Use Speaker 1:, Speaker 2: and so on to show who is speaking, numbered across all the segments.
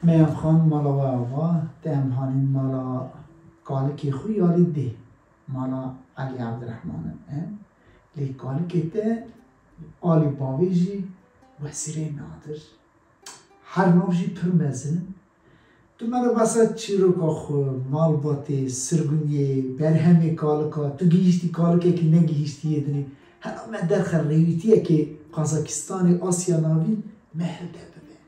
Speaker 1: میام خان مالا و آوا دم هانین مالا قال کی خوی یالی دی مالا علی عبدالرحمن لی قال کی ده آلی باویجی وزیره نادر هر نوجی پر مزن تو مرا بسات چیرو که خو مال باتی سرگونی برهمی کالکا تو گیشتی کالکا که نگیشتی دنی هر من در خریویتیه که قازاکستان آسیا ناوی مهر ده ببین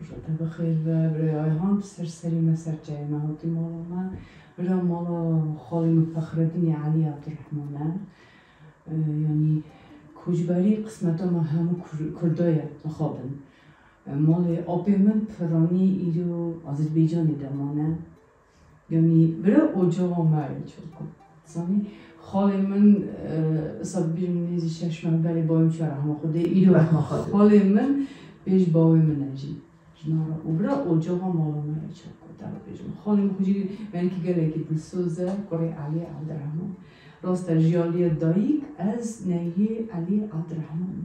Speaker 2: جدا بخیر و برای آیهان سرسری مسر جای مهاتی مالا من برای مالا خالی فخردین علی عبدالرحمن یعنی کجبری قسمت ما همه کردای مخابن مال آبی من پرانی ایرو آذربایجانی دمانه یعنی برای اجاق مایی چون زنی خالی من اصاب بیرون نیزی ششمن بلی بایم چه رحمه خوده ایرو خالی من بیش باوی من نجی جنارا و برای اجاق مالا مایی چون در بیجم خالی من خوشی من که گله که بسوزه کره علی عبدالرحمن راست جیالی دایک از نهی علی عبدالرحمن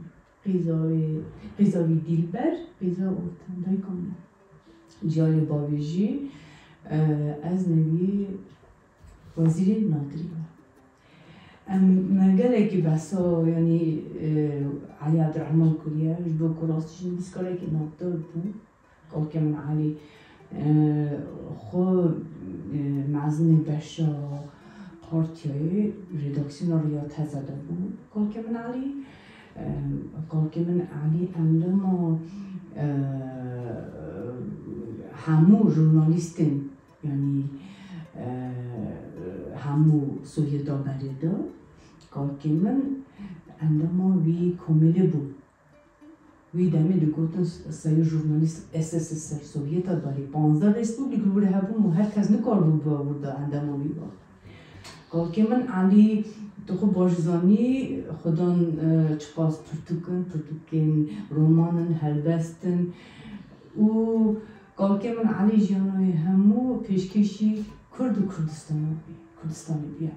Speaker 2: قیزاوی دیلبر قیزا اوتن دایکانه جیالی باویجی از نهی وزیر نادری مگله که بسا یعنی علی عبدالرحمن کلیه جبو کراستش بسکاره که نادر بود که من علی خو مزن بشا پارتیای ریداکسیون ریاض زده بود که من علی اندما همو ژورنالیستین یعنی همو سویه دابری دا که من اندما وی کمیله بود وی دمی دکتر سایه ژورنالیست SSSR سویت داری 15 رسپوبلیک رو بره هبون هر کس نکار بود باورده اندما وی با که من علی تو خب باشزانی خودان چپاس پرتوکن رومانن هلبستن و که من علی جانوی همو پیشکشی کرد و کردستانی بیا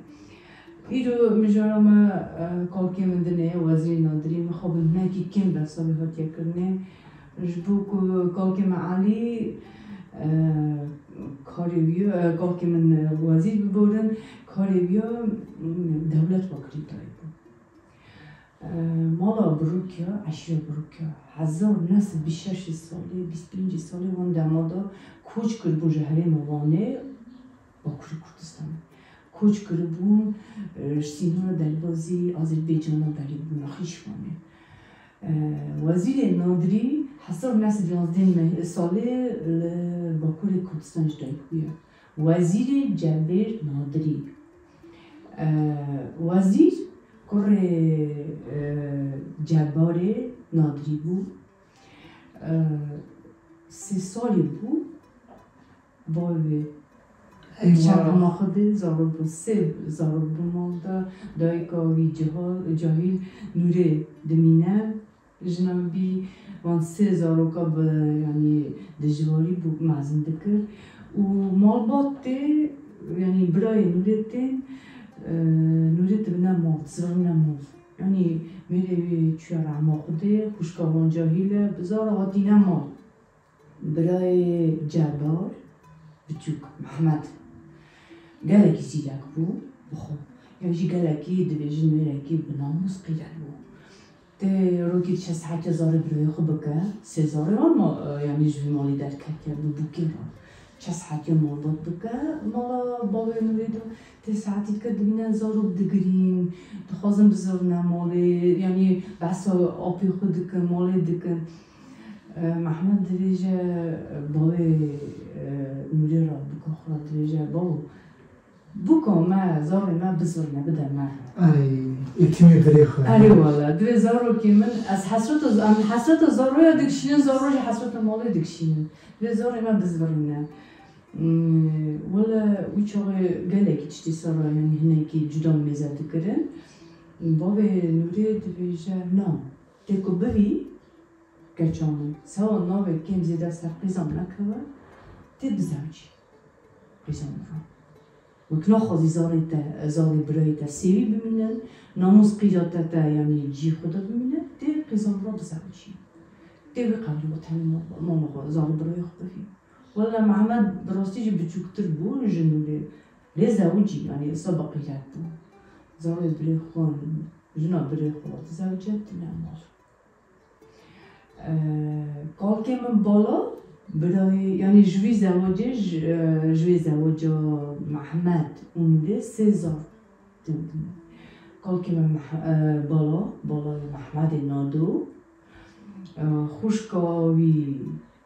Speaker 2: ایرو مجارم که من دنه وزیر نادری مخواب نکی کم بساوی هاتیه کرنه جبو که من علی کاریویا که من وزیر ببودن کاریویا دولت وکری دارید مالا بروکیا عشیره بروکیا 1926 ساله 25 ساله وان دمادا کوچ کرد بون جهره موانه باکوری کردستان کوچ کرد بون سینان دلبازی آذربایجان بری بون خیشوانه وزیر نادری 1911 ساله باکوری کردستان جدایی خویه وزیر جبر نادری وزیر کره جبار نادری بود 3 سالی بود باید شرم خود زارب سه زارب مالدا دایکاوی جاهل نوره دمینه جنابی وان 3 زاروکا به یعنی دجواری بود مزن دکر و مالباته یعنی برای نورت بنامو زر نامو یعنی میره چه رحم خدا خوشکاوان جاهله بزار آتی نمال برای جبار بچوک محمد گلکی سیدک بود بخو یعنی گلکی دویژن میره کی بناموس قیدن بود ده روکی 60,000 برای خوب که 3,000 ما یعنی جوی مالی در کتیه ببوکی را 60,000 مال بود بکه مالا باوی نوریدو ته ساعتی که دبینن زارو دگرین دخوازم بزار نمالی یعنی بسا آبی خود دکن مالی دکن محمد دریجه باوی نوری را بکن خورا دریجه باو بکن ما زاری ما بزار نبده مرا
Speaker 1: اتیمی بری خود
Speaker 2: والا دری زارو که من از حسرت زاروی دکشینن زاروی حسرت مالی دکشینن دری زاری ما بزارینه ولی ویچاره گله که چتی سرا یعنی هنگی که جدا میزد کردن باوی نوری دویجه نه تکو بوی گرچانه سوا ناوی کم زیده سر قیزم نکوه تی بزرچی قیزم رو وکنا خوزی زاری برای تا سیوی بمینن ناموز قیجات تا یعنی جی خدا بمینن تی قیزم رو بزرچی دیگه قبلی با تنی ما زال برای خود فی ولی محمد براستی جو بچوکتر بود جنوبی لیزه اوجی یعنی سابق قیلت بود زال برای خون جنا برای خود زوجت نمال قالکه من بالا برای یعنی جوی زواج محمد اونده 3000 دودم قالکه من بالای محمد نادو خوشکاوی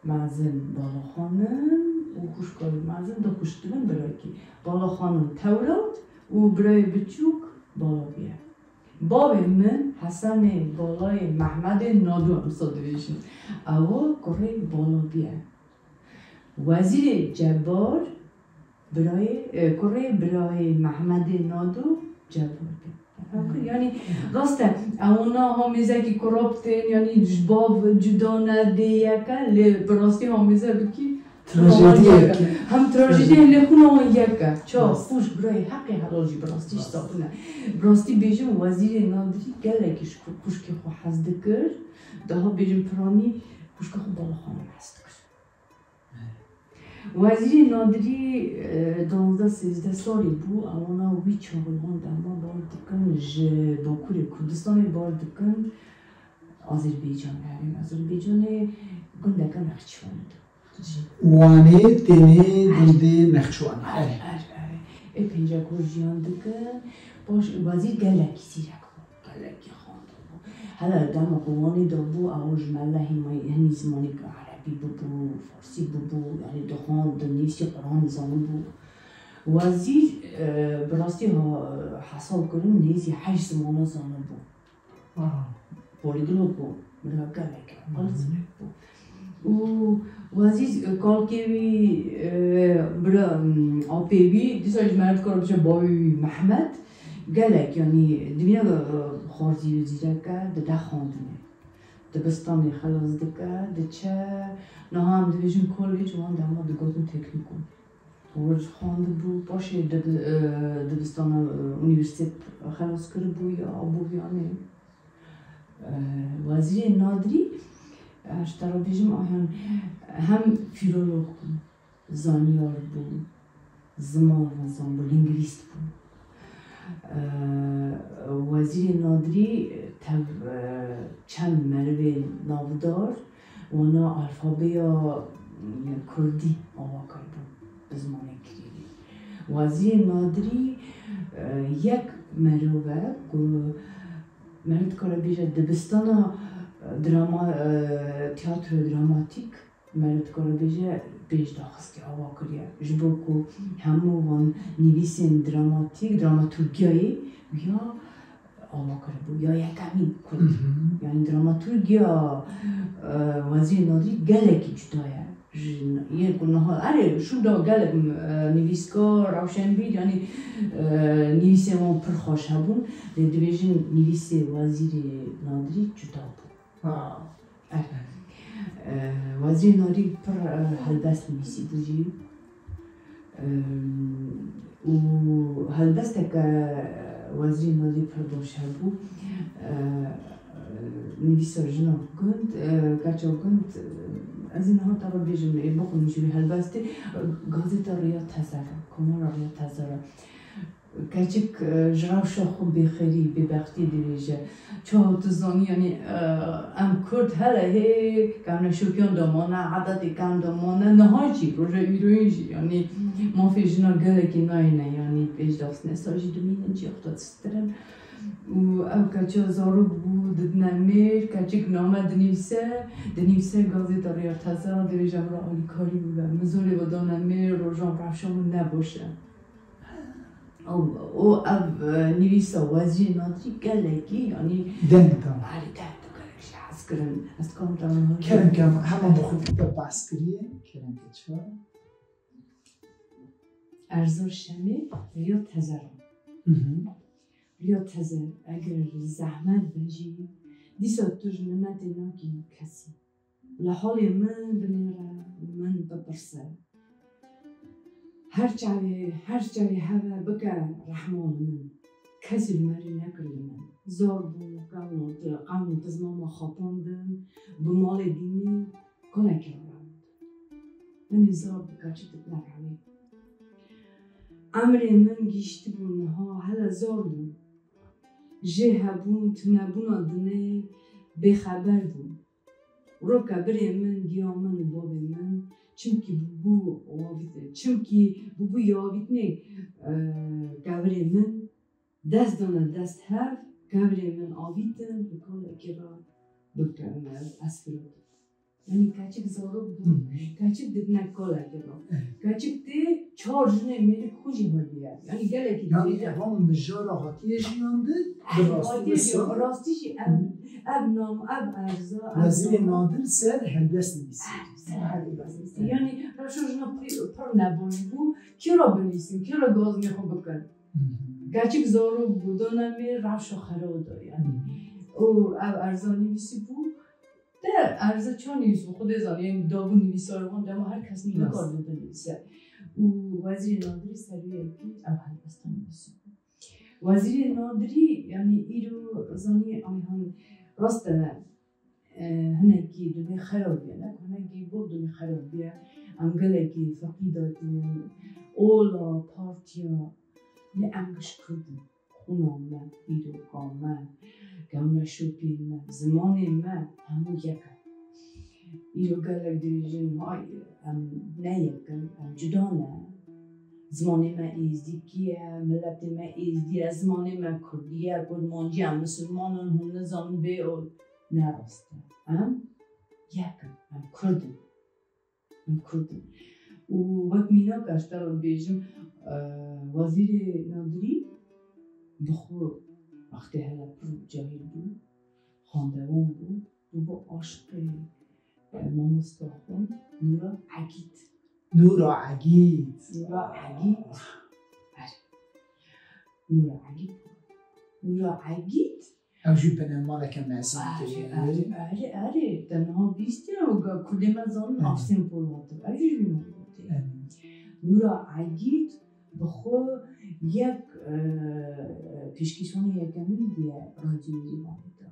Speaker 2: معزن بالا خانم و خوشکاوی معزن دو خوشتون برای که بالا خانم تولد و برای بچوک بالا بیه باب من حسن بالای محمد نادو هم صدویشن اول کره بالا بیه وزیر جبار برای کره برای محمد نادو جبار بیه یعنی راسته اونا همیشه که کرابتن یعنی جباب جدا ندیه که براستی همیشه بکی
Speaker 1: تراژدیه
Speaker 2: هم تراژدی نخونه و یکه چه خوش برای حقی حلاجی برastیش ساخته براستی بیشم وزیر نادری گله کش خوش که خو حزد کرد daha بیشم پرانی خوش که خو بالا خانم حزد کرد وزیر نادری 12-13 سالی بود اونا وی چاقلان دما بار دکن باکور کردستان بار دکن آذربایجان هریم آذربایجان گندکن نخچوان دو
Speaker 1: وانه تنه دیده نخچوان
Speaker 2: ای پنجه کورجیان دکن باش وزیر گلکی سیرک بود گلکی خانده بود حالا دم قوانی دا بود اوش مله همی زمانی که عربی ببو فارسی ببو یعنی دخان دنیسی قرآن زمان بود وزیر براستی حساب کرن نیزی 8 زمانه زانه بود پولیگلوب بود مرا گلکی مالزنک بود و وزیر کالکیوی برا آپیوی دیسایش مرد کار بشه بابی محمد گلک یعنی دنیا خارجی وزیره کرد ده خواندنه دبستانی خلاص دکرد دچه نه هم دیویژن کالج وان دما دگاتون تکنیکون ورج خوانده بود باشه دبستان اونیورسیت خلاص کرد بود یا ابویانه وزیر نادری اشترا بیشم آیان هم فیلولوگ بود زانیار بود زمان بود لینگویست بود وزیر نادری چند مروه نافدار اونا الفابیا کردی آواکر بود به زمان کریدی وزیر نادری یک مروه مرد کاره بیشه دبستان تئاتر دراماتیک مرد کاره بیشه بیش داخستی آوا کریه جبو کو همو وان نویسین دراماتورگیایی یا آوا کره بود یا یکمی کرد یعنی دراماتورگیا وزیر نادری گلکی جدایه یه کنه ها شو دا گلک نویسکار روشن بید یعنی نویسه ما پرخوش هبون دویژن نویسه وزیر نادری جدا بود وزیر نادری پر هلبست نویسی بودی و هلبسته که وزیر نادری پر باشه بود نویسار جنا گند کچا گند از اینها ترا بیشتر می‌بخون می‌شوی هلبسته گازیتا ریا تزاره کنار ریا تزاره کچک رewşa خوب بخیری ببختی دیریجه چه تزانی یعنی ام کرد هله هی کم نشوکیان دامانه عددی کم دامانه نهایچی روزه ایرویجی یعنی ما فیجنا گلکی ناینه یعنی پیش دست نساجی دومینن چی افتاد سترن و او کچه زاروگ بود دنمیر کچک نامه دنیسه گازیتا ریا تزاره دیریجه مرا آلی کاری بود مزوری و دانمیر روزان rewşa نباشه او نویسا وزیر نادری گلکی یعنی
Speaker 1: دنگ دام
Speaker 2: علی دنگ دو گلکش حس کرن از کام تمام
Speaker 1: کرم کم همه بخود بس کریه کرم که چه
Speaker 2: ارزار شمی ریا تزرم ریا تزر اگر زحمت بجی دیسا توش ننده ناکی کسی لحالی من بنیره من بپرسه هر جایی هوا بکه رحمان من کسی مری نکرد من زار بود قوم تزمان ما خواپاندن بمال دینی کنه کرد من زار بکچه نروی امر من گیشت بونه ها هلا زار بود جه هبون تنبون دنه بخبر بود رو کبر من گیا من باب من چمکی بو یاوید نه کبر من دست دانه دست هف کبر من آویدن بکاله کرا بکنم اسفرود یعنی کچک زارو بود کچک دید نکاله کرا کچک دی چارجنه میره خوشی بودیه یعنی گله که
Speaker 1: یعنی هم مجار هاتیه جیانده
Speaker 2: راستیشی اب نام اب ارزا
Speaker 1: وزیر نادر سر هندس نیست
Speaker 2: یعنی راشو جنا پر نبونی بو کی را بنویسیم کی را گاز میخوام بکن گرچه زارو بودانم رewşa خراب داره یعنی او ارزا نویسی بو ده ارزا چه نویسی خود ازان یعنی داغو نویساره هم دما هر کس نکار بوده نویسه او وزیر نادری سریعه که اول بستان نویسی بو وزیر نادری یعنی ایرو زانی آیهان راست هنگی دنیا خرابیه نه هنگی بود دنیا خرابیه ام گلگی فقیداتین اولا پارتیا نه امش کردی خونم من بیروکام من گونه شوپین من زمان من همو یکم ایرو گلگ دیجین های ام نه یکم ام جدا نه زمان من ایزدیکیه ملت من ایزدیه زمان من کردیه گرمانجی هم مسلمانان هم نظام به نراسته ام یکم ام کردم و وقت مینا گشترم بیجم وزیر نادری بخو وقتی هلا پر جاهل بود خاندوان بود و با عشق ماموستاخون نورا عگید
Speaker 1: نورا عگید اوجی پنه مالکم نسیم
Speaker 2: اره تنها بیستی رو کلی مزان افسیم پولاتو اوجی بیمونده نورا عگید بخو یک پیشکشان یکمین بیه رادیویی وانیده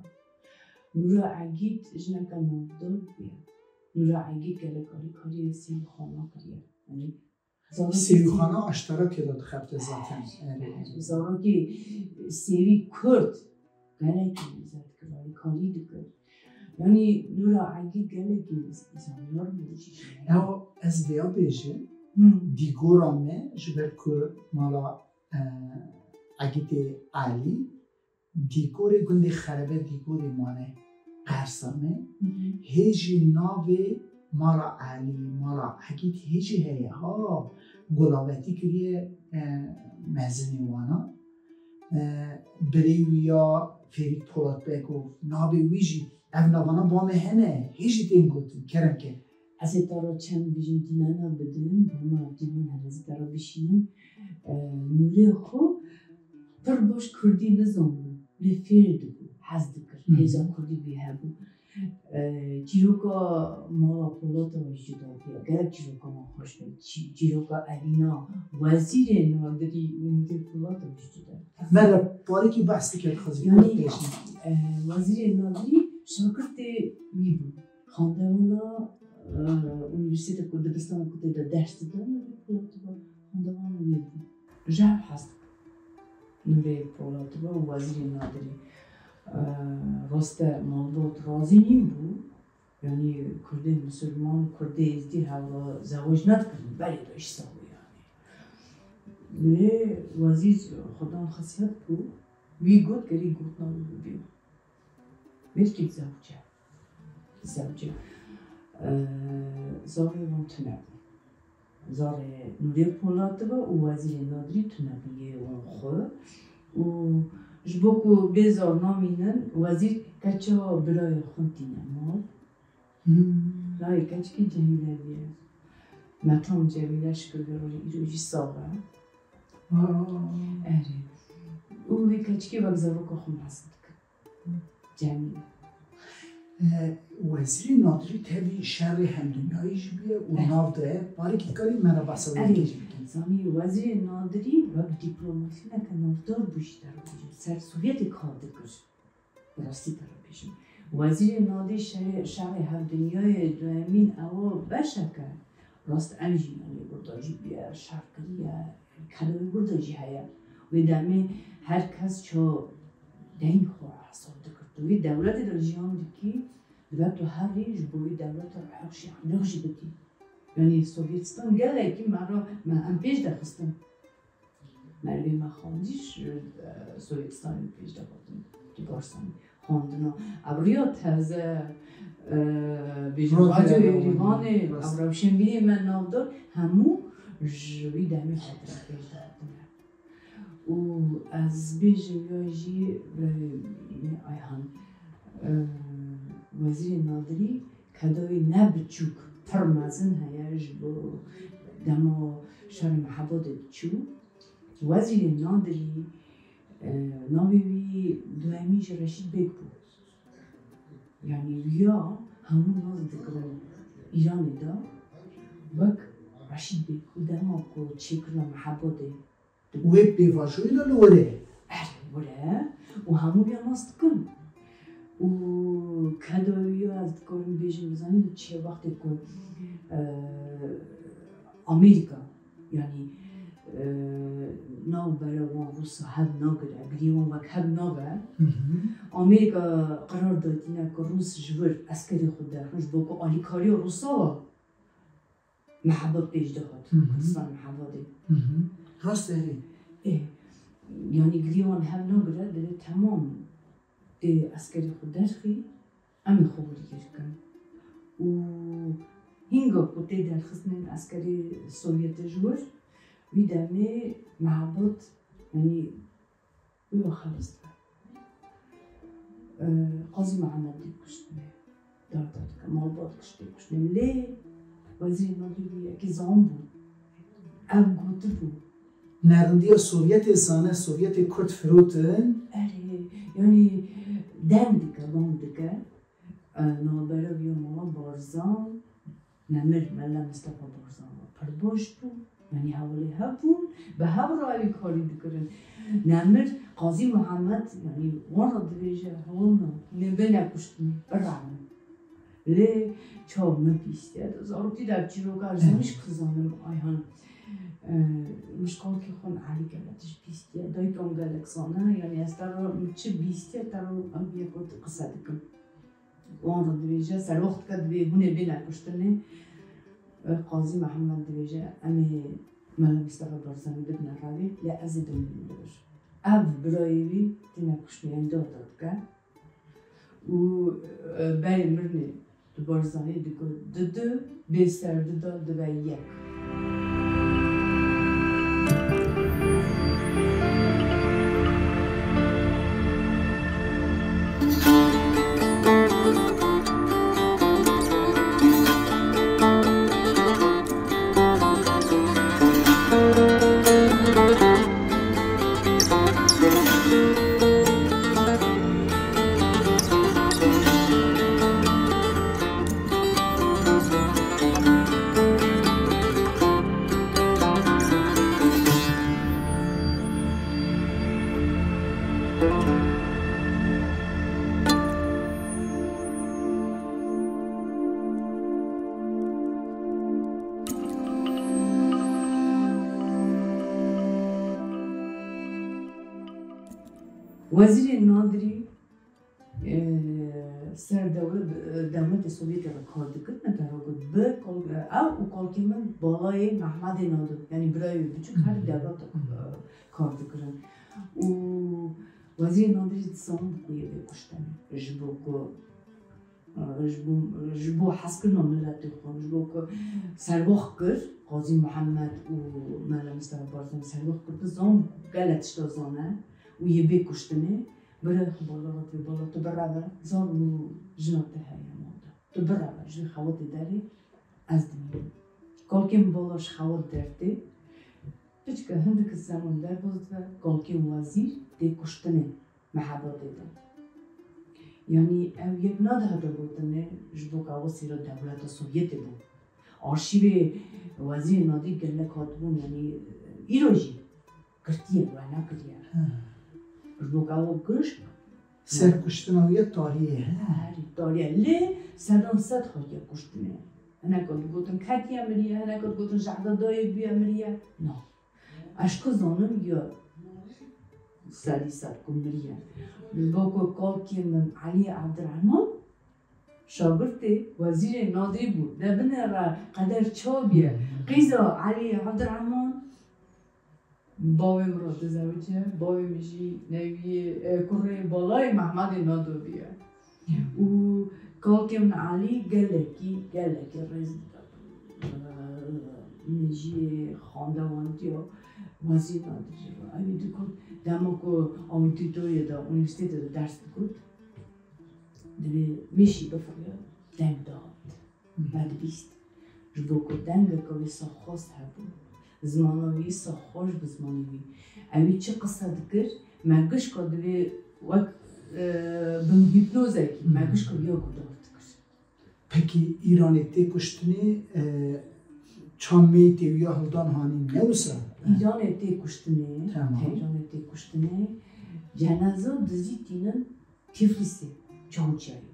Speaker 2: نورا عگید جنکا نافدار بیه نورا عگید گله کاری سیوی خانه کریه
Speaker 1: سیوی خانه اشتراک داد خبت زاتن
Speaker 2: زارا که سیوی کرد گله که زد کرد کاری دکرد یعنی نورا عگید گله که زانیار بودیش
Speaker 1: از بیا بیشه دیگورامه جبر که مالا عگید علی دیگوری گنده خربه دیگوری مانه قرصامه هیجی ناوی مالا علی مالا عگید هیجی هیه ها گلاوتی کریه مزنی وانا بریویا فرید پولاد بگو ناوی ویجی او نوانا بامه هنه هیجی دین گوتن کرم که
Speaker 2: از اتارا چند بیشین دیمانا بدن باما دیمان هر از اتارا بشینم نوره خوب پر باش کردی نظام بود رفیرد بود حزد کرد هیزا کردی بیه بود جیروکا مالا پولاتا وجودا بیا گرک جیروکا ما خوش بید جیروکا الینا وزیر نادری اونده پولاتا وجودا
Speaker 1: مالا باره که بسته کرد خوزی
Speaker 2: یعنی وزیر نادری شاکرت وی بود خاندوانا Üniversite Kurdistan Kutlu'da ders dönüyor Polatova ondan öğrendim. Jab hast. Nure Polatova Wezîrê Nadirî. Rasta Moldova razî bu. Yani Kurd Müslüman Kurd ezdi hava zavaj nadkirin. Beli de iş sağlı yani. Ne Wezîr Xudan xasiyet bu. Wî got gerî got nabiyo. Belki zavcı. زاره وان تنبی زاره نوری پولاتوا و وزیر نادری تنبیه وان خو و جبوکو بیزار نامینن وزیر کچا برای خونتینه مال لای کچ که جمیله بیه مطام جمیله شکل بیروری ایروژی ساغه اره و وی کچ که بگذارو که خون حسد کن جمیله
Speaker 1: وزیر نادری تبی شر هم دنیایی جبیه و ناو داره باری که کاری مرا بساوی
Speaker 2: بکنی زانی وزیر نادری وقت دیپلوماسی نکن نافدار بوشتر بوشتر سر سوویتی کار دکر راستی طرف پیشم وزیر نادری شهر هر دنیای دوامین او بشکه راست امجی یعنی برداجی بیه شرکریه کلوی برداجی هیا و دمی هر کس چو دین خواه حساب دکرد و دولت در جهان دکی دولت هر ریج بوی دولت حقشی نقشی بدی یعنی سوویتستان گله که من ام پیش دخستم مروی ما خواندیش سوویتستان پیش دخستم دیگرسان خواندنا ابریا تازه بیشتر رادیو ایرانی ابراهیم بیه من نامدار همو جوی دمی خاطر پیش دادم و از بیشتری ایهان وزیر نادری کدای نبچوک پرمازن هیاش با دما شهر محبوب چو وزیر نادری ناوی دومیش رشید بیگ بود یعنی ویا همون ناز دکران ایرانی دا بک رشید بیگ بود دما کو چیکلا محبوب
Speaker 1: وی بیواشوی لوله
Speaker 2: وره و همون بیا ناز دکن و کدایی از دکارم بیشتر میزنیم چه وقتی که امریکا یعنی ناو برای وان روسا هد نگره گریوان وک هد نگره امریکا قرار دادینه که روس جور اسکری خود درخوش با که آلیکاری روسا محبت پیش دهد کردستان محبته
Speaker 1: راست داری
Speaker 2: یعنی گریوان هد نگره داره تمام دی اسکری خود درخی امی خوبی کن و هنگا کتی درخستن اسکری سوویت جور ویدامه محبت یعنی ویو خلاص قاضی محمد دی کشتنه داد که محبت کشتنه لی وزیر نادری که زام بود اب گوته بود
Speaker 1: نرندی سوویت سانه سوویت کرد فروتن
Speaker 2: یعنی دم دیگه بام دیگه نابرا ویو ماما بارزان نمر ملا مصطفى بارزان پرباش بود یعنی حوالی هبون به هر راهی کاری دکرن نمر قاضی محمد یعنی وان را دویجه هوانا نبه نکشتنی برام لی چاو نپیسته زاروتی در چیرو کارزانش کزانم آیهان مشکل که خون علی گلتش بیسته دای کام گلکسانه یعنی از در چه بیسته در ام بیه کد قصه دکن وان را دویجه سر وقت که دویبونه بی نکشتنی قاضی محمد دویجه امی ملا مصطفى بارزانی بدنا راوی یا ازیدو میلیدش اب برایوی دینا کشتنی انداد که و بای مرنی دو بارزانی دیگه دو بیستر دو بای یک وزیر نادری سر دولت سوویت را کار دکرد نتراگد به او کالکی من بالای محمد نادر یعنی برای بچه هر دولت کار دکرن و وزیر نادری زمان بکویه بکشتنی جبو حس کرنا ملت خون جبو که سرواخ کرد قاضی محمد و ملا مصطفى بارزانی سرواخ کرد زمان گلتش دازانه و یه بکشتنه برای بالا تو برابر زار و جنات هایی ماده تو برابر جوی خواد داری از دنیا کالکیم بالاش خواد درده پیچ که هندک زمان در بازده کالکیم وزیر دی کشتنه محبت دیدن یعنی او یک ناده هده بودنه جبو که آواسی را دولت سوویت بود آرشیو وزیر نادی گله کاتبون یعنی ایروژی کرتیه و نکریه روکاو گشت
Speaker 1: سرکشتناوی تاریه
Speaker 2: تاریه لی سران صد خواهی کشتنه هنکات گوتن کتی امریه هنکات گوتن جعده دای بی امریه نه اشکو زانم یا سری سر کمریه باکو کاکی من علی عبدالرحمن شاگرد وزیر نادری بود دبنه را قدر چابیه قیزا علی عبدالرحمن باوی مراد زوجه باوی میشی نوی کره بالای محمد نادریه و کاکی من علی گلکی ریز میشی خاندواندی و وزیر نادری رو اوی دکن دما که آمیتوی دا اونیورسیت دا درس بکن دوی میشی بفریا دنگ داد بعد بیست رو که دنگ که سا خواست هبون زمانوی سا خوش بزمانوی اوی چه قصه دکر مرگش که دوی وقت بم هیپنوزه کی مرگش که بیا گدار دکر
Speaker 1: پکی ایرانی تی کشتنی چامی تیویا هلدان هانی نوسا
Speaker 2: ایرانی تی کشتنی جنازه دزی تینن تفلیسی چانچایی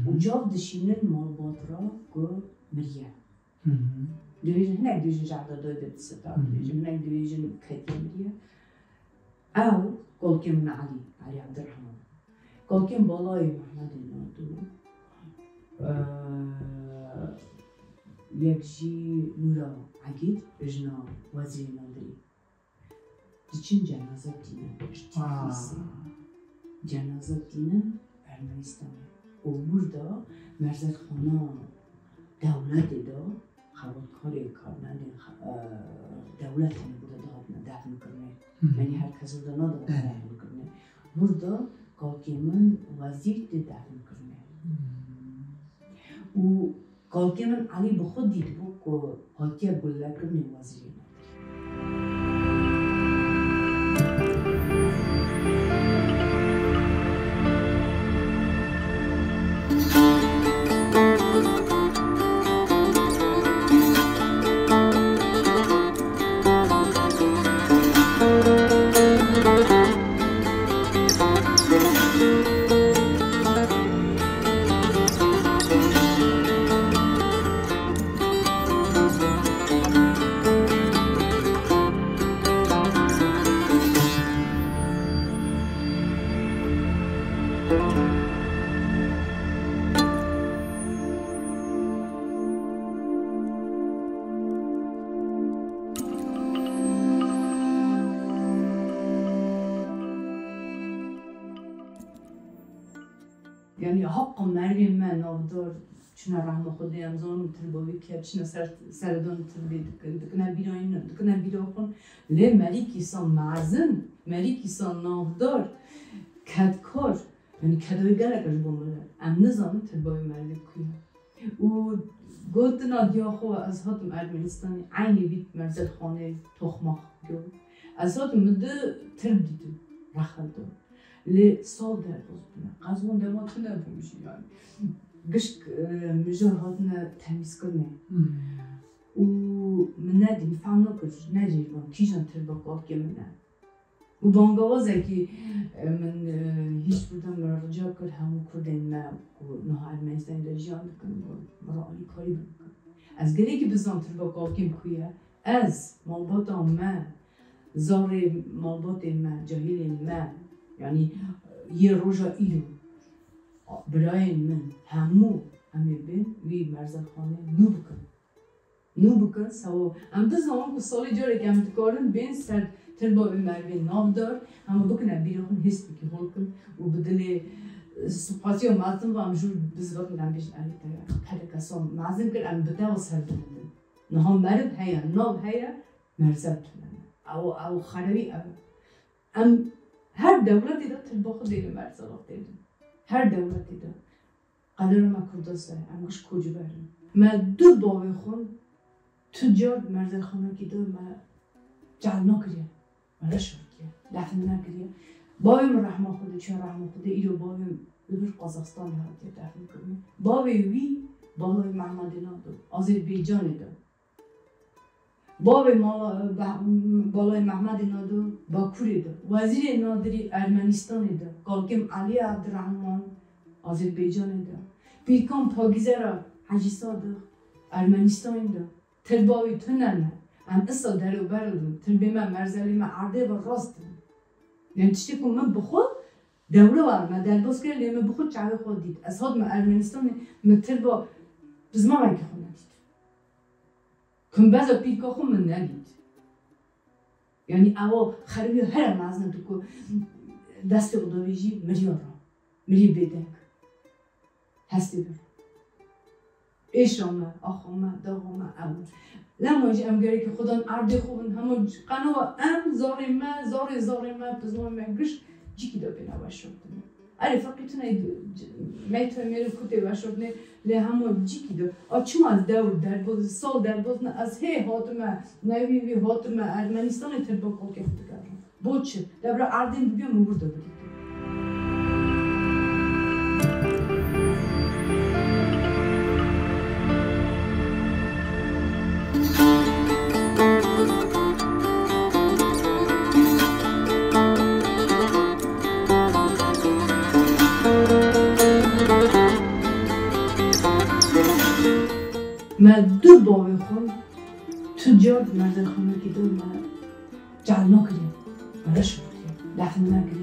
Speaker 2: و جاب دشینن مالبات را که مریه دویجن هنک دویجن جعده دایده بستا دویجن هنک دویجن کتی مریه او کلکم من علی عبدالرحمن کلکم بالای محمد نادو یک جی نورا عگید بجنا وزیر نادری için cenaze dinen cenaze dinen Ermenistan'ı. O burada merzetxana devleti de xabarkari karnali devletini burada defn kırmaya. Yani herkes orada ne da defn kırmaya. Burada kalkimin vazir de defn kırmaya. O kalkimin Ali bu xud did bu ko hatiye gulle kırmaya vaziri. Yani hakkı mergim men avdar çuna rahme Xudayam zon tilbavi ki çuna serdon tilbi dikne biroyin dikne birokun le melik insan mazın melik insan navdar kadkar yani kadoy gerek az bomlar am nizam tilbavi mergi kuya و گفتن آدیاخو از هاتم ارمنستانی عینی بیت مرزل خانه تخماخ گو از هاتم مده ترب دیدم رخلدم لی سال در باز بنا قزون دمات نبوشی yani گشت مجار هاتنا تمیز کنه و من ندیم فهم نکرد نجیبم کیجان تربا کار که منه و بانگوازه که من هیچ بودم مرجع کرد همون کردن ما و نه ارمنستان در جان بکنم مرا علی کاری بکنم از گلی که بزن تربا کار کم کویه از مالبات ما زار مالبات ما جاهل ما یعنی یه روزا ایلو برای من همو همه بین وی مرزل خانه نو بکن سو ام ده زمان که سالی جاره که هم تکارن بین سر تربا به مروی نام دار همه بکنه بیرون حس بکی حال کن و بدل سپاسی و مازم و همجور بزرگ نم بیش علی تایا هر کسان مازم کرد ام بده و سر بندن نه هم مرد هیا ناب هیا مرزل تونن او خرابی ام her devleti de tırbağı değil merzalat değil. Her devleti de. Kaderime kurdası, amgış kocu verin. Me dur bavi khun, tüccar merzal khana ki de me calna kiriye, me reşver kiye, defne kiriye. Bavim rahma khudu, çe rahma khudu, iyo bavim öbür Kazakistan hatiye defne kiriye. Bavi vi, bavi Mahmed'in adı, Azerbaycan'ı da. باب بالای محمد نادو باکوری دا وزیر نادری ارمنستان دا قالکم علی عبدالرحمن آذربایجان دا بیکن پاگیزرا حجیسا دا ارمنستان دا ترباوی تو نه ام اصلا درو بردم تربی من مرزلی من عرده و راستم یعنی تشتی کن من بخود دوره وارم درباز کرد من بخود چهره خود دید از هاد من ارمنستان من تربا بزمان من که خود ندید کن بعضا پیرکا خود من ندید یعنی اوا خربی هر مازن تو که دست خداویجی مری آرام مری بدک هستی بر ایشامه آخامه داغامه اول لاماجی امگری که خدا عرض خوبن همون قنوا ام زاری ما بزمان من گش جیکی دا بینا وشوردن اره فقیتونه میتونه میره کتی وشوردن لی همون جیکی دا چون از دور در بود سال در بود از هی هاتمه نویوی هاتمه ارمنستان تربا کل که خود کردم بود چه دبرا عرضین ببیم مورد بدید من دو باوی خون تجار مرزل خونه که دو من جعل نکریم برش بودیم لحن نکریم